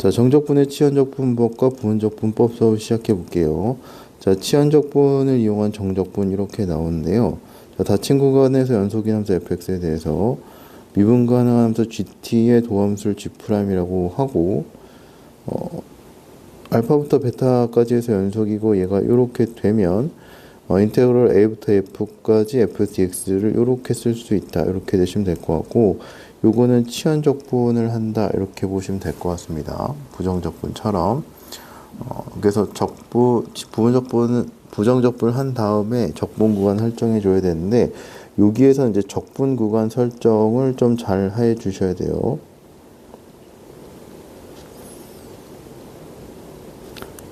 자, 정적분의 치환적분법과 부분적분법 수업 시작해 볼게요. 자, 치환적분을 이용한 정적분 이렇게 나오는데요. 자, 닫힌 구간에서 연속인 함수 fx에 대해서 미분 가능한 함수 gt의 도함수를 g'이라고 하고 알파부터 베타까지 해서 연속이고 얘가 이렇게 되면 인테그럴 a부터 f까지 f(dx)를 이렇게 쓸 수 있다. 이렇게 되시면 될 것 같고, 요거는 치환적분을 한다. 이렇게 보시면 될 것 같습니다. 부정적분처럼. 그래서 부정적분을 한 다음에 적분 구간 설정해 줘야 되는데, 여기에서 이제 적분 구간 설정을 좀 잘 해 주셔야 돼요.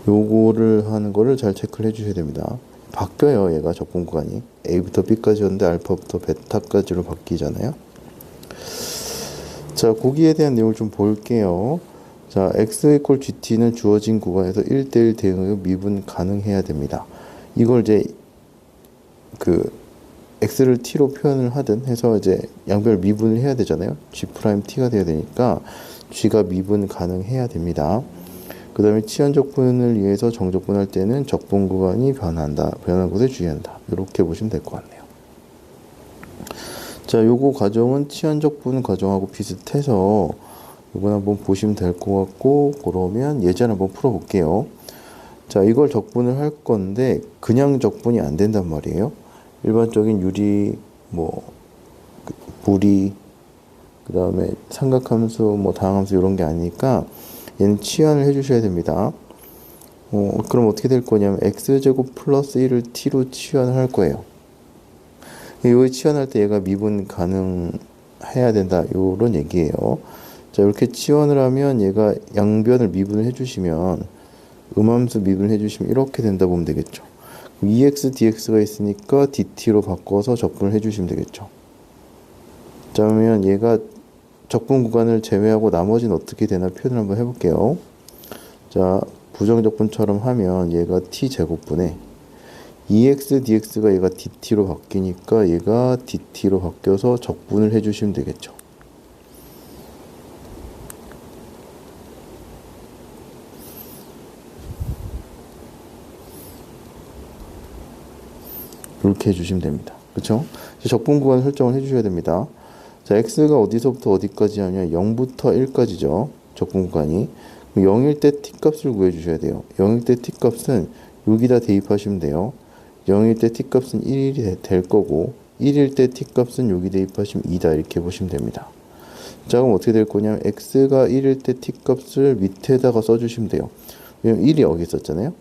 요거를 하는 거를 잘 체크를 해 주셔야 됩니다. 바뀌어요. 얘가 적분 구간이 A부터 B까지였는데 알파부터 베타까지로 바뀌잖아요. 자, 거기에 대한 내용을 좀 볼게요. 자, x = gt는 주어진 구간에서 1대1 대응의 미분 가능해야 됩니다. 이걸 이제 x를 t로 표현을 하든 해서 이제 양변을 미분을 해야 되잖아요. g't가 돼야 되니까 g가 미분 가능해야 됩니다. 그 다음에 치환적분을 위해서 정적분할 때는 적분 구간이 변한 것에 주의한다. 이렇게 보시면 될 것 같네요. 자, 요거 과정은 치환적분 과정하고 비슷해서 이건 한번 보시면 될 것 같고, 그러면 예제를 한번 풀어볼게요. 자, 이걸 적분을 할 건데 그냥 적분이 안 된단 말이에요. 일반적인 유리, 부리, 그 다음에 삼각함수, 다항함수 이런 게 아니니까 얘는 치환을 해주셔야 됩니다. 그럼 어떻게 될 거냐면 x제곱 플러스 1을 t로 치환을 할 거예요. 이거 치환할 때 얘가 미분 가능해야 된다. 요런 얘기예요. 자, 이렇게 치환을 하면 얘가 양변을 미분을 해주시면 음함수 미분을 해주시면 이렇게 된다 보면 되겠죠. ex dx가 있으니까 dt로 바꿔서 적분을 해주시면 되겠죠. 자, 그러면 얘가 적분 구간을 제외하고 나머지는 어떻게 되나 표현을 한번 해볼게요. 자, 부정적분처럼 하면 얘가 t제곱분에 ex dx가 얘가 dt로 바뀌니까 얘가 dt로 바뀌어서 적분을 해주시면 되겠죠. 이렇게 해주시면 됩니다. 그쵸? 적분 구간 설정을 해주셔야 됩니다. 자, x가 어디서부터 어디까지 하냐? 0부터 1까지죠. 적분 구간이. 0일 때 t값을 구해주셔야 돼요. 0일 때 t값은 여기다 대입하시면 돼요. 0일 때 t값은 1이 될 거고, 1일 때 t값은 여기 대입하시면 2다. 이렇게 보시면 됩니다. 자, 그럼 어떻게 될 거냐면 x가 1일 때 t값을 밑에다가 써주시면 돼요. 왜냐면 1이 여기 있었잖아요.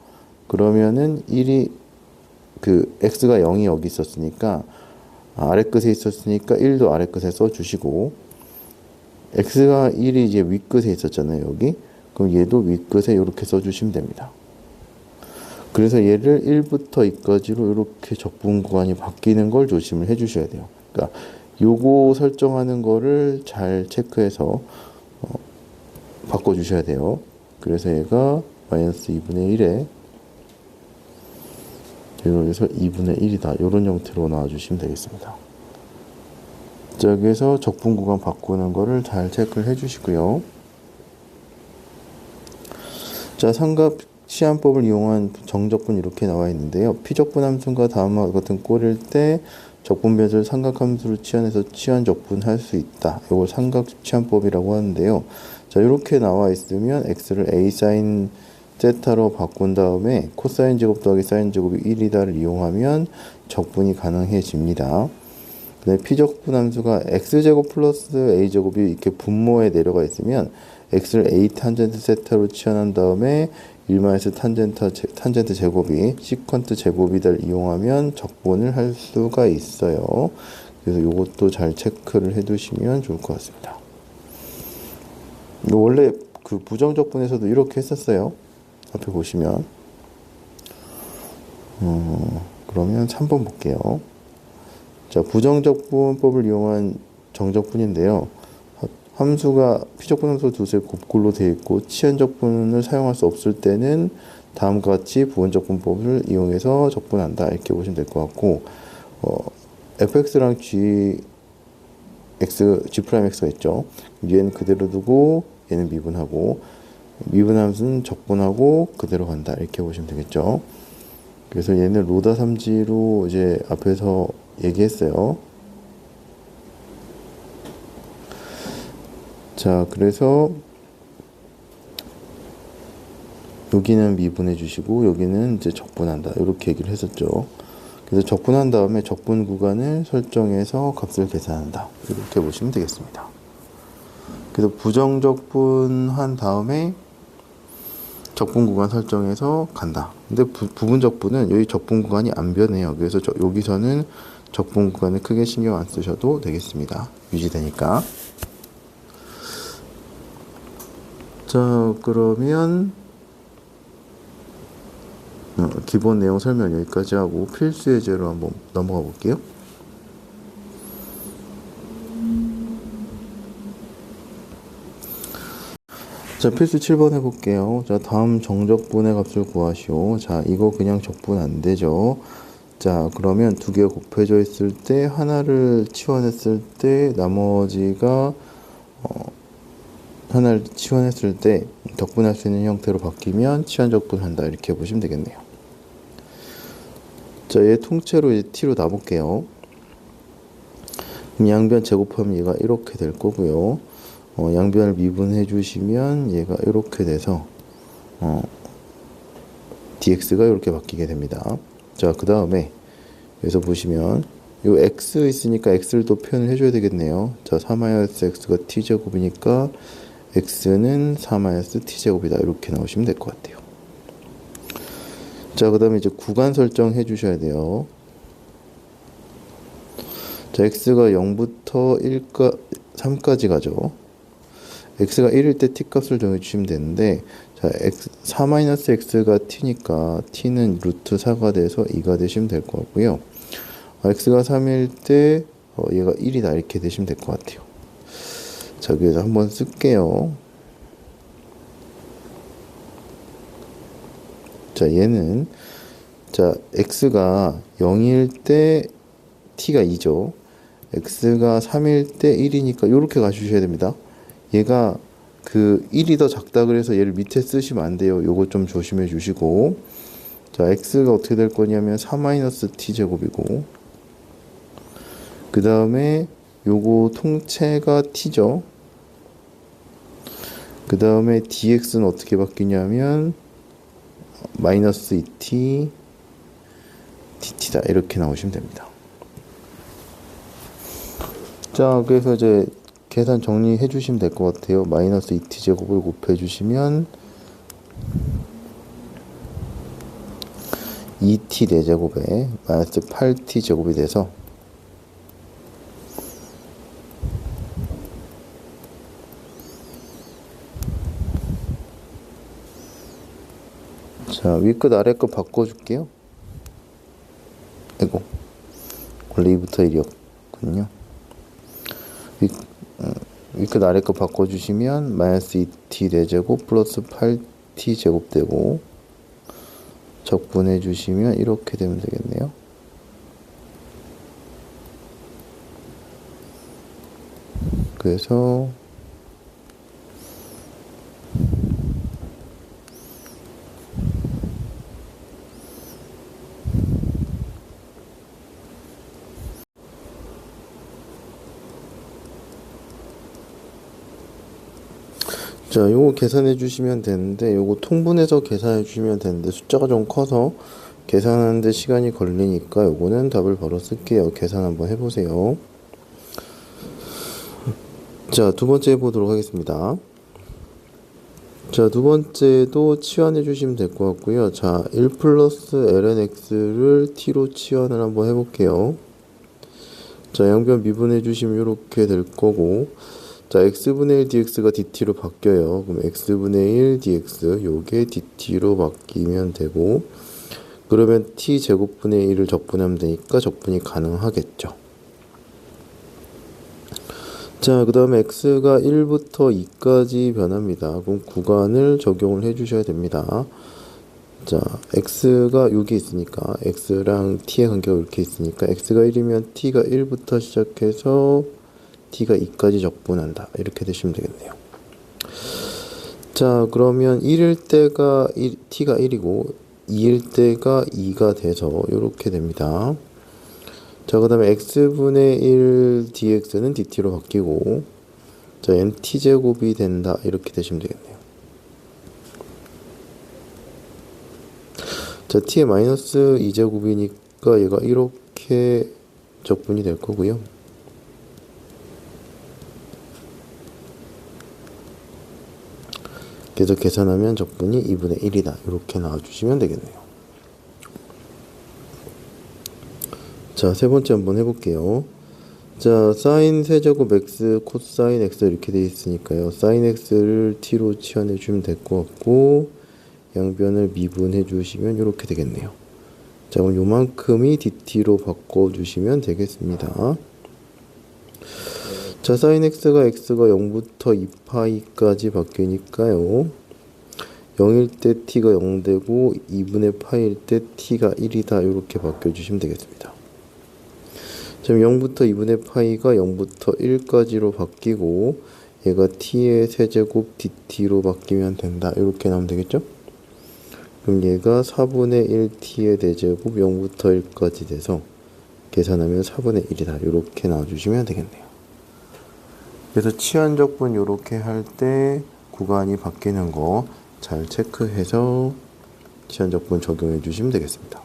그러면은 1이 x가 0이 여기 있었으니까 아래끝에 있었으니까 1도 아래끝에 써주시고, x가 1이 이제 윗끝에 있었잖아요. 여기. 그럼 얘도 윗끝에 이렇게 써주시면 됩니다. 그래서 얘를 1부터 2까지로 이렇게 적분 구간이 바뀌는 걸 조심을 해주셔야 돼요. 그러니까 요거 설정하는 거를 잘 체크해서 바꿔주셔야 돼요. 그래서 얘가 마이너스 2분의 1에 여기서 2분의 1이다. 이런 형태로 나와주시면 되겠습니다. 자, 여기서 적분 구간 바꾸는 거를 잘 체크를 해주시고요. 자, 삼각 치환법을 이용한 정적분 이렇게 나와 있는데요. 피적분 함수가 다음과 같은 꼴일 때 적분변을 삼각함수로 치환해서 치환적분할 수 있다. 이걸 삼각치환법이라고 하는데요. 자, 이렇게 나와 있으면 x를 a sin 세타로 바꾼 다음에 코사인 제곱 더하기 사인 제곱이 1이다를 이용하면 적분이 가능해집니다. 피적분 함수가 x제곱 플러스 a제곱이 이렇게 분모에 내려가 있으면 x를 a 탄젠트 세타로 치환한 다음에 1마이너스 탄젠트 제곱이 시컨트 제곱이다를 이용하면 적분을 할 수가 있어요. 그래서 이것도 잘 체크를 해두시면 좋을 것 같습니다. 원래 부정적분에서도 이렇게 했었어요. 앞에 보시면 그러면 3번 볼게요. 자, 부정적분법을 이용한 정적분인데요. 함수가 피적분 함수 두세 곱글로 되어 있고 치환적분을 사용할 수 없을 때는 다음과 같이 부분적분법을 이용해서 적분한다. 이렇게 보시면 될 것 같고, fx랑 gx가 있죠. 얘는 그대로 두고 얘는 미분하고, 미분함수는 적분하고 그대로 간다. 이렇게 보시면 되겠죠. 그래서 얘는 로다 삼지로 이제 앞에서 얘기했어요. 자, 그래서 여기는 미분해 주시고 여기는 이제 적분한다. 이렇게 얘기를 했었죠. 그래서 적분한 다음에 적분 구간을 설정해서 값을 계산한다. 이렇게 보시면 되겠습니다. 그래서 부정적분한 다음에 적분 구간 설정해서 간다. 근데 부분 적분은 여기 적분 구간이 안 변해요. 그래서 여기서는 적분 구간을 크게 신경 안 쓰셔도 되겠습니다. 유지되니까. 자, 그러면 기본 내용 설명 여기까지 하고 필수 예제로 한번 넘어가 볼게요. 자, 필수 7번 해볼게요. 자, 다음 정적분의 값을 구하시오. 자, 이거 그냥 적분 안 되죠. 자, 그러면 두 개 곱해져 있을 때 하나를 치환했을 때 나머지가 하나를 치환했을 때 적분할 수 있는 형태로 바뀌면 치환 적분한다. 이렇게 보시면 되겠네요. 자, 얘 통째로 이제 t로 놔볼게요. 그럼 양변 제곱하면 얘가 이렇게 될 거고요. 양변을 미분해 주시면 얘가 이렇게 돼서 dx가 이렇게 바뀌게 됩니다. 자, 그 다음에 여기서 보시면 요 x 있으니까 x를 또 표현을 해줘야 되겠네요. 자, 4-x가 t제곱이니까 x는 4-t제곱이다. 이렇게 나오시면 될 것 같아요. 자, 그 다음에 이제 구간 설정 해주셔야 돼요. 자, x가 0부터 3까지 가죠. x가 1일 때 t값을 정해주시면 되는데, 자, 4-x가 t니까 t는 루트 4가 돼서 2가 되시면 될 것 같고요. x가 3일 때 얘가 1이다. 이렇게 되시면 될 것 같아요. 자, 그래서 한번 쓸게요. 자, 얘는 자, x가 0일 때 t가 2죠. x가 3일 때 1이니까 이렇게 가주셔야 됩니다. 얘가 그 1이 더 작다 그래서 얘를 밑에 쓰시면 안 돼요. 요거 좀 조심해 주시고. 자, x가 어떻게 될 거냐면 4-t 제곱이고, 그 다음에 요거 통째가 t죠. 그 다음에 dx는 어떻게 바뀌냐면 마이너스 2t dt다. 이렇게 나오시면 됩니다. 자, 그래서 이제 계산 정리해 주시면 될 것 같아요. 마이너스 2t 제곱을 곱해 주시면 2t 4제곱에 마이너스 8t 제곱이 돼서 자, 위끝 아래끝 바꿔줄게요. 아이고, 원래 2부터 1이었군요. 위끝 아래끝 바꿔주시면 마이너스 2t 4제곱 플러스 8t 제곱 되고, 적분해 주시면 이렇게 되면 되겠네요. 그래서 자, 요거 계산해 주시면 되는데, 요거 통분해서 계산해 주시면 되는데 숫자가 좀 커서 계산하는데 시간이 걸리니까 요거는 답을 바로 쓸게요. 계산 한번 해보세요. 자, 두 번째 해보도록 하겠습니다. 자, 두 번째도 치환해 주시면 될 것 같고요. 자, 1 플러스 ln x를 t로 치환을 한번 해볼게요. 자, 양변 미분해 주시면 이렇게 될 거고, 자, x분의 1 dx가 dt로 바뀌어요. 그럼 x분의 1 dx 요게 dt로 바뀌면 되고, 그러면 t 제곱분의 1을 적분하면 되니까 적분이 가능하겠죠. 자, 그 다음에 x가 1부터 2까지 변합니다. 그럼 구간을 적용을 해 주셔야 됩니다. 자, x가 여기 있으니까 x랑 t의 관계가 이렇게 있으니까 x가 1이면 t가 1부터 시작해서 t가 2까지 적분한다. 이렇게 되시면 되겠네요. 자, 그러면 1일 때가 t가 1이고 2일 때가 2가 돼서 이렇게 됩니다. 자, 그 다음에 x분의 1 dx는 dt로 바뀌고, 자, mt제곱이 된다. 이렇게 되시면 되겠네요. 자, t의 마이너스 2제곱이니까 얘가 이렇게 적분이 될 거고요. 그래서 계산하면 적분이 2분의 1이다. 이렇게 나와주시면 되겠네요. 자, 세 번째 한번 해볼게요. 자, 사인 세제곱 x, 코사인 x 이렇게 돼 있으니까요. 사인 x를 t로 치환해 주면 될 것 같고, 양변을 미분해 주시면 이렇게 되겠네요. 자, 그럼 요만큼이 dt로 바꿔주시면 되겠습니다. 자, sin x가 0부터 2파이까지 바뀌니까요. 0일 때 t가 0 되고 2분의 파일 때 t가 1이다. 이렇게 바꿔주시면 되겠습니다. 지금 0부터 2분의 파이가 0부터 1까지로 바뀌고 얘가 t의 세제곱 dt로 바뀌면 된다. 이렇게 나오면 되겠죠? 그럼 얘가 4분의 1t의 대제곱 0부터 1까지 돼서 계산하면 4분의 1이다. 이렇게 나와주시면 되겠네요. 그래서 치환적분 이렇게 할 때 구간이 바뀌는 거 잘 체크해서 치환적분 적용해 주시면 되겠습니다.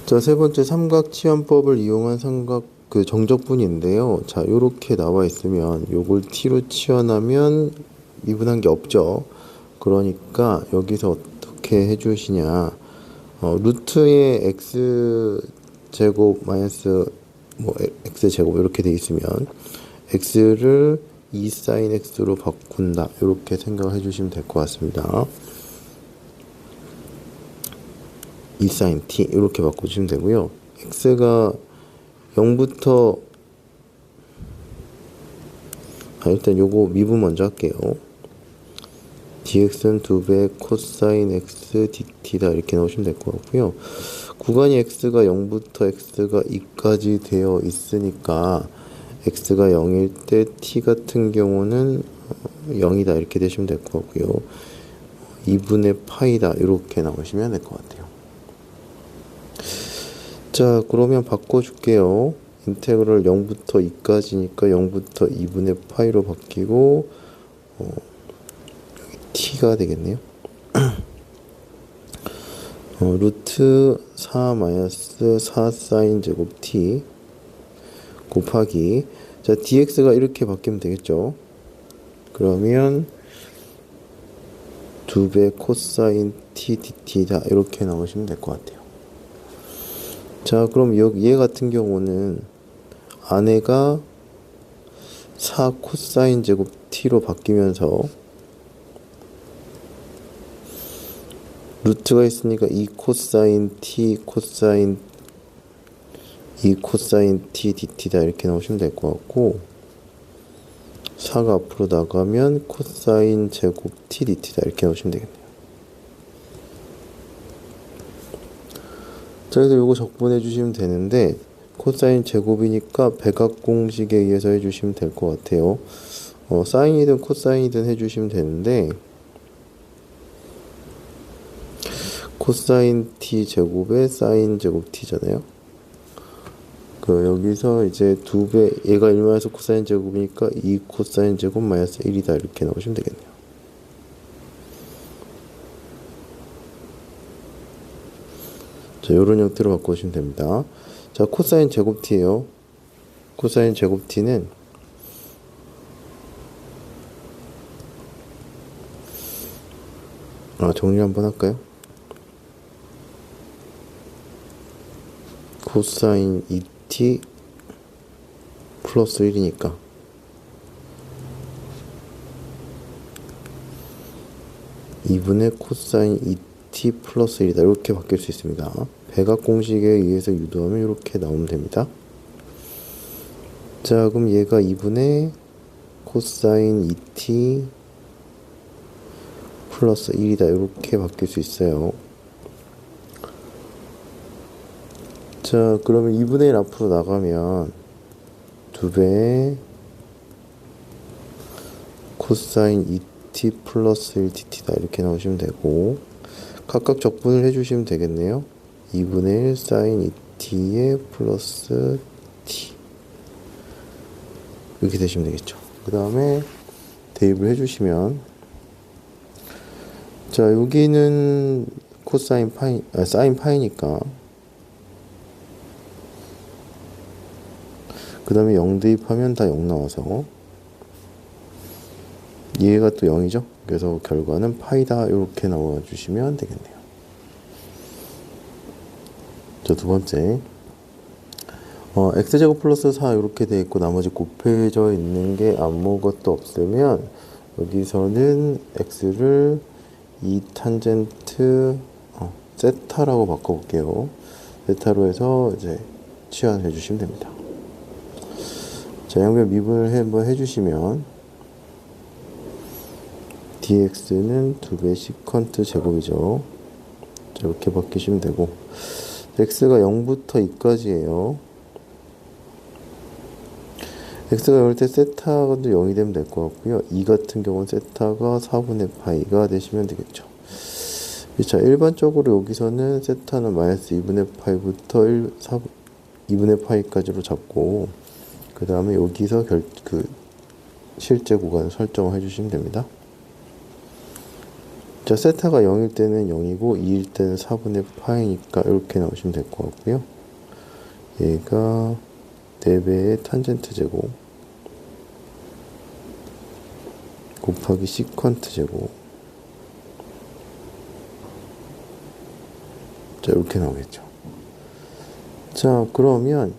자, 세 번째 삼각 치환법을 이용한 삼각 정적분인데요. 자, 요렇게 나와 있으면 요걸 t로 치환하면 미분한 게 없죠. 그러니까 여기서 어떻게 해 주시냐. 루트의 x 제곱 마이너스 x 제곱 이렇게 돼 있으면 x를 2 sin x로 바꾼다. 이렇게 생각을 해주시면 될 것 같습니다. 2 sin t 이렇게 바꿔주시면 되고요. x가 0부터 일단 요거 미분 먼저 할게요. dx는 2배 코사인 x dt다. 이렇게 나오시면 될 것 같고요. 구간이 x가 0부터 x가 2까지 되어 있으니까 x가 0일 때 t 같은 경우는 0이다. 이렇게 되시면 될 것 같고요. 2분의 파이다. 이렇게 나오시면 될 것 같아요. 자, 그러면 바꿔줄게요. 인테그럴 0부터 2까지니까 0부터 2분의 파이로 바뀌고 여기 t가 되겠네요. 루트 4 마이너스 4 사인 제곱 t 곱하기, 자, dx가 이렇게 바뀌면 되겠죠. 그러면 2배 코사인 t dt다. 이렇게 나오시면 될 것 같아요. 자, 그럼 여기 얘 같은 경우는 안에가 4 코사인 제곱 t로 바뀌면서 루트가 있으니까 2 코사인 t 코사인 2 코사인 t dt다. 이렇게 나오시면 될 것 같고, 4가 앞으로 나가면 코사인 제곱 t dt다. 이렇게 나오시면 되겠네요. 자, 그래서 요거 적분해 주시면 되는데, 코사인 제곱이니까 백악 공식에 의해서 해주시면 될 것 같아요. 사인이든 코사인이든 해주시면 되는데, 코사인 t 제곱에 사인 제곱 t잖아요. 여기서 이제 2배, 얘가 1마이너스 코사인 제곱이니까 2 코사인 제곱 마이너스 1이다. 이렇게 나오시면 되겠네요. 자, 요런 형태로 바꿔주시면 됩니다. 자, 코사인 제곱 t예요. 코사인 제곱 t는 정리 한번 할까요? 코사인 2t 플러스 1이니까 2분의 코사인 2t 플러스 1이다. 이렇게 바뀔 수 있습니다. 백악 공식에 의해서 유도하면 이렇게 나오면 됩니다. 자, 그럼 얘가 2분의 코사인 2t 플러스 1이다. 이렇게 바뀔 수 있어요. 자, 그러면 2분의 1 앞으로 나가면 2배 코사인 2t 플러스 1dt다 이렇게 나오시면 되고, 각각 적분을 해주시면 되겠네요. 2분의 1 사인 2t에 플러스 t 이렇게 되시면 되겠죠. 그 다음에 대입을 해주시면, 자 여기는 코사인 파이, 사인 파이니까 그 다음에 0 대입하면 다 0 나와서 얘가 또 0이죠. 그래서 결과는 파이다 이렇게 나와주시면 되겠네요. 자, 두 번째, x제곱 플러스 4 이렇게 돼 있고 나머지 곱해져 있는 게 아무것도 없으면 여기서는 x를 2 탄젠트 세타라고 바꿔볼게요. 세타로 해서 이제 치환해 주시면 됩니다. 자, 양변 미분을 한번 해주시면 dx는 2배 시컨트 제곱이죠. 자, 이렇게 바뀌시면 되고, x가 0부터 2까지예요. x가 0일 때 세타가 0이 되면 될 것 같고요. 2 같은 경우는 세타가 4분의 파이가 되시면 되겠죠. 자, 일반적으로 여기서는 세타는 마이너스 2분의 파이부터 2분의 파이까지로 잡고, 그 다음에 여기서 실제 구간을 설정을 해주시면 됩니다. 자, 세타가 0일 때는 0이고 2일 때는 4분의 파이니까 이렇게 나오시면 될 것 같고요. 얘가 4배의 탄젠트 제곱 곱하기 시컨트 제곱, 자 이렇게 나오겠죠. 자, 그러면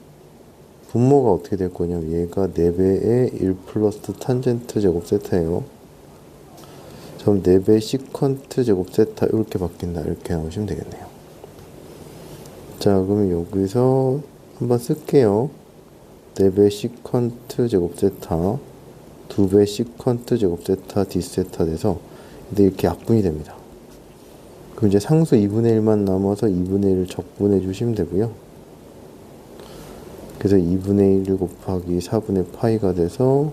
분모가 어떻게 될 거냐면 얘가 4배의 1 플러스 탄젠트 제곱 세타예요. 그럼 4배 시컨트 제곱 세타 이렇게 바뀐다 이렇게 나오시면 되겠네요. 자, 그러면 여기서 한번 쓸게요. 4배 시컨트 제곱 세타 2배 시컨트 제곱 세타 d 세타 돼서 이렇게 약분이 됩니다. 그럼 이제 상수 2분의 1만 남아서 2분의 1을 적분해 주시면 되고요. 그래서 2분의 1 곱하기 4분의 파이가 돼서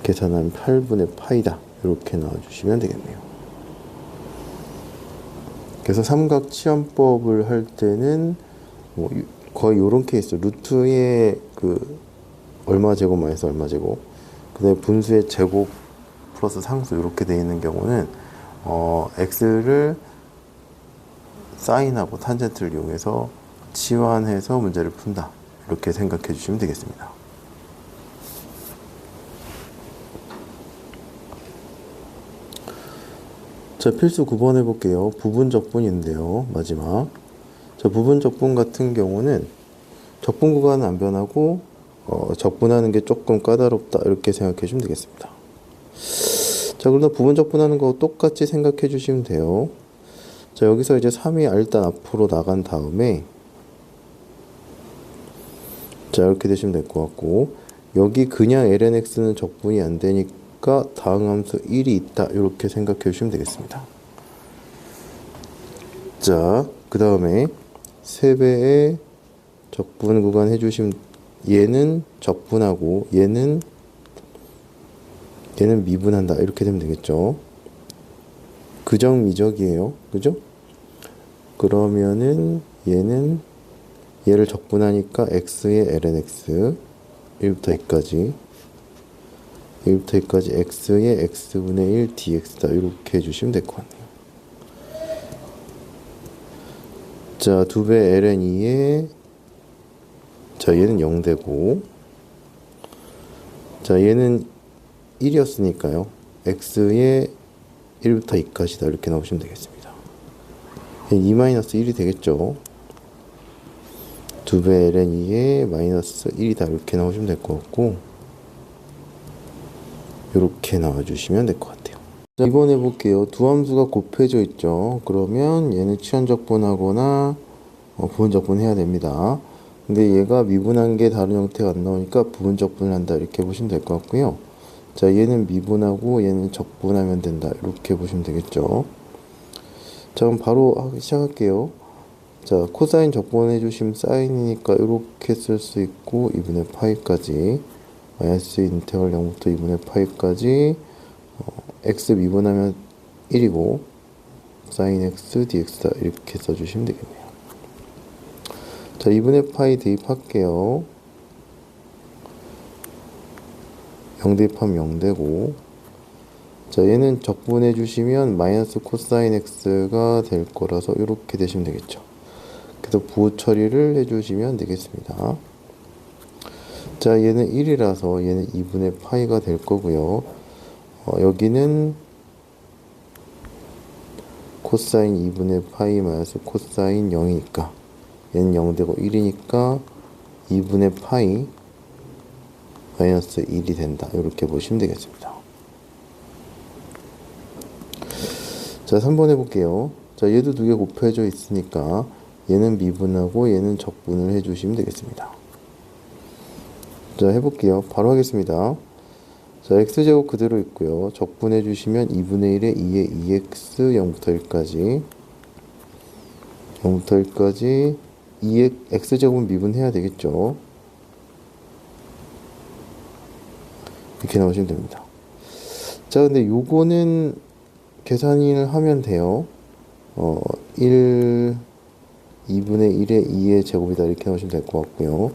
계산하면 8분의 파이다 이렇게 나와주시면 되겠네요. 그래서 삼각 치환법을 할 때는 거의 요런 케이스, 루트의 얼마 제곱 마이너스 얼마 제곱, 그 다음에 분수의 제곱 플러스 상수 이렇게 되어 있는 경우는 x를 사인하고 탄젠트를 이용해서 치환해서 문제를 푼다 이렇게 생각해 주시면 되겠습니다. 자, 필수 9번 해볼게요. 부분 적분인데요. 마지막. 자, 부분 적분 같은 경우는 적분 구간은 안 변하고 적분하는 게 조금 까다롭다 이렇게 생각해 주시면 되겠습니다. 자, 그러다 부분 적분하는 거 똑같이 생각해 주시면 돼요. 자, 여기서 이제 3이 일단 앞으로 나간 다음에 자, 이렇게 되시면 될 것 같고, 여기 그냥 lnx는 적분이 안 되니까 다음 함수 1이 있다 이렇게 생각해 주시면 되겠습니다. 자, 그 다음에 3배의 적분 구간 해주시면 얘는 적분하고 얘는 미분한다 이렇게 되면 되겠죠. 그정미적이에요. 그죠? 그러면은 얘를 적분하니까 x의 lnx 1부터 2까지 x의 x분의 1 dx다 이렇게 해주시면 될 것 같네요. 자, 2배 ln2에 자, 얘는 0 되고, 자, 얘는 1이었으니까요. x의 1부터 2까지다 이렇게 나오시면 되겠습니다. 2-1이 되겠죠. 2배 ln2에 마이너스 1이다 이렇게 나오시면 될 것 같고, 이렇게 나와주시면 될 것 같아요. 자, 이번 해볼게요. 두 함수가 곱해져 있죠. 그러면 얘는 치환적분하거나 부분적분 해야 됩니다. 근데 얘가 미분한 게 다른 형태가 안 나오니까 부분적분을 한다 이렇게 보시면 될 것 같고요. 자, 얘는 미분하고 얘는 적분하면 된다 이렇게 보시면 되겠죠. 자, 그럼 바로 시작할게요. 자, 코사인 적분해 주시면 사인이니까 이렇게 쓸 수 있고 2분의 파이까지 마이너스 인테그랄 0부터 2분의 파이까지 x 미분하면 1이고 sin x dx다 이렇게 써주시면 되겠네요. 자, 2분의 파이 대입할게요. 0 대입하면 0 되고, 자, 얘는 적분해 주시면 마이너스 코사인 x가 될 거라서 이렇게 되시면 되겠죠. 그래서 부호 처리를 해주시면 되겠습니다. 자, 얘는 1이라서 얘는 2분의 파이가 될 거고요. 여기는 코사인 2분의 파이 마이너스 코사인 0이니까 얘는 0 되고 1이니까 2분의 파이 마이너스 1이 된다. 이렇게 보시면 되겠습니다. 자, 3번 해볼게요. 자, 얘도 두 개 곱해져 있으니까 얘는 미분하고 얘는 적분을 해주시면 되겠습니다. 자, 해볼게요. 바로 하겠습니다. 자, x제곱 그대로 있고요. 적분해 주시면 2분의 1에 2에 2x 0부터 1까지 0부터 1까지 2의 x제곱은 미분해야 되겠죠. 이렇게 나오시면 됩니다. 자, 근데 요거는 계산을 하면 돼요. 2분의 1에 2의 제곱이다 이렇게 나오시면 될 것 같고요.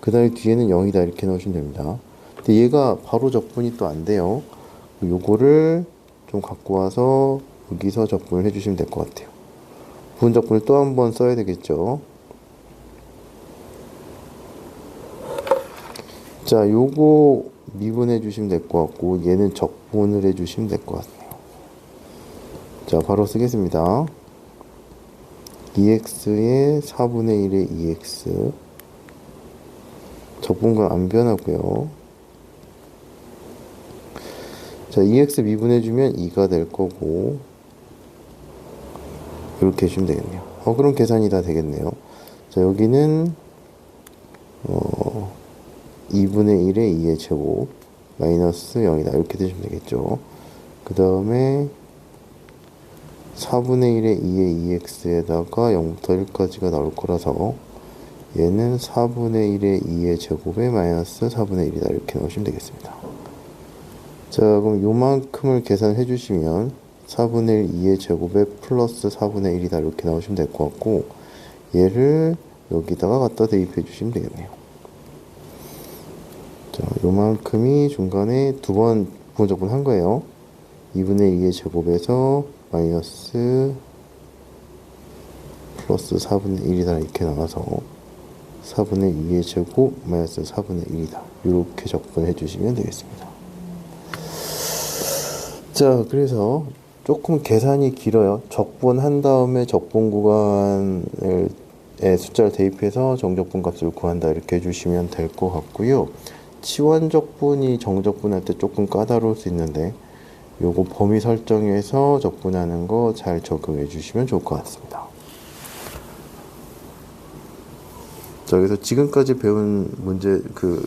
그 다음에 뒤에는 0이다 이렇게 나오시면 됩니다. 근데 얘가 바로 적분이 또 안 돼요. 요거를 좀 갖고 와서 여기서 적분을 해주시면 될 것 같아요. 부분 적분을 또 한 번 써야 되겠죠. 자, 요거 미분해 주시면 될 것 같고 얘는 적분을 해 주시면 될 것 같네요. 자, 바로 쓰겠습니다. 2x의 4분의 1의 2x 적분과 안 변하고요. 자, 2x 미분해주면 2가 될 거고 이렇게 해주면 되겠네요. 그럼 계산이 다 되겠네요. 자, 여기는 2분의 1에 2의 제곱 마이너스 0이다 이렇게 되시면 되겠죠. 그 다음에 4분의 1에 2의 2x에다가 0부터 1까지가 나올 거라서 얘는 4분의 1에 2의 제곱에 마이너스 4분의 1이다 이렇게 넣으시면 되겠습니다. 자, 그럼 요만큼을 계산해 주시면 4분의 1 2의 제곱에 플러스 4분의 1이다 이렇게 나오시면 될 것 같고 얘를 여기다가 갖다 대입해 주시면 되겠네요. 자, 요만큼이 중간에 두 번 부분적분 한 거예요. 2분의 2의 제곱에서 마이너스 플러스 4분의 1이다 이렇게 나와서 4분의 2의 제곱 마이너스 4분의 1이다 이렇게 적분해 주시면 되겠습니다. 자, 그래서 조금 계산이 길어요. 적분한 다음에 적분 구간의 숫자를 대입해서 정적분 값을 구한다 이렇게 해주시면 될 것 같고요. 치환적분이 정적분할 때 조금 까다로울 수 있는데 요거 범위 설정해서 적분하는 거 잘 적용해 주시면 좋을 것 같습니다. 자, 그래서 지금까지 배운 문제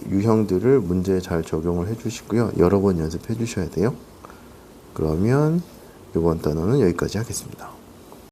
유형들을 문제에 잘 적용을 해 주시고요. 여러 번 연습해 주셔야 돼요. 그러면 이번 단어는 여기까지 하겠습니다.